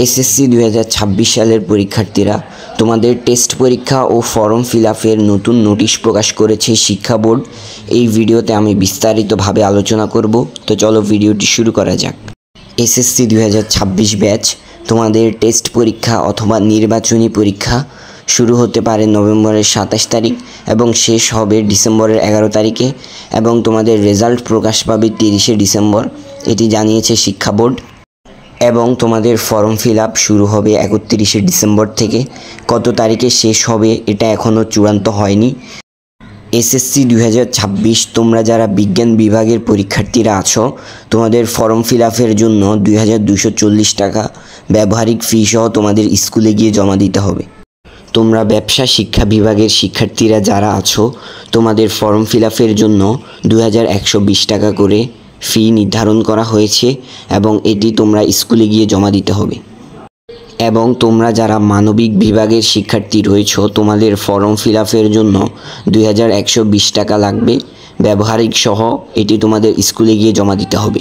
SSC 2026 সালের পরীক্ষার্থীরা তোমাদের টেস্ট পরীক্ষা ও ফর্ম ফিল আপের নতুন নোটিশ প্রকাশ করেছে শিক্ষা বোর্ড। এই ভিডিওতে আমি বিস্তারিতভাবে আলোচনা করব। তো চলো ভিডিওটি শুরু করা যাক। এসএসসি 2026 ব্যাচ তোমাদের টেস্ট পরীক্ষা অথবা নির্বাচনী পরীক্ষা শুরু হতে পারে নভেম্বরের 27 তারিখ এবং শেষ হবে ডিসেম্বরের 11 তারিখে এবং তোমাদের রেজাল্ট প্রকাশ পাবে 30শে ডিসেম্বর, এটি জানিয়েছে শিক্ষা বোর্ড। এবং তোমাদের ফর্ম ফিল আপ শুরু হবে 31শে ডিসেম্বর থেকে। কত তারিখে শেষ হবে এটা এখনও চূড়ান্ত হয়নি। এসএসসি 2026 তোমরা যারা বিজ্ঞান বিভাগের পরীক্ষার্থীরা আছো, তোমাদের ফর্ম ফিল আপের জন্য 2240 টাকা ব্যবহারিক ফি সহ তোমাদের স্কুলে গিয়ে জমা দিতে হবে। তোমরা ব্যবসা শিক্ষা বিভাগের শিক্ষার্থীরা যারা আছো, তোমাদের ফর্ম ফিল আপের জন্য 2120 টাকা করে ফি নির্ধারণ করা হয়েছে এবং এটি তোমরা স্কুলে গিয়ে জমা দিতে হবে। এবং তোমরা যারা মানবিক বিভাগের শিক্ষার্থী রয়েছো, তোমাদের ফর্ম ফিল আপের জন্য 2120 টাকা লাগবে ব্যবহারিক সহ, এটি তোমাদের স্কুলে গিয়ে জমা দিতে হবে।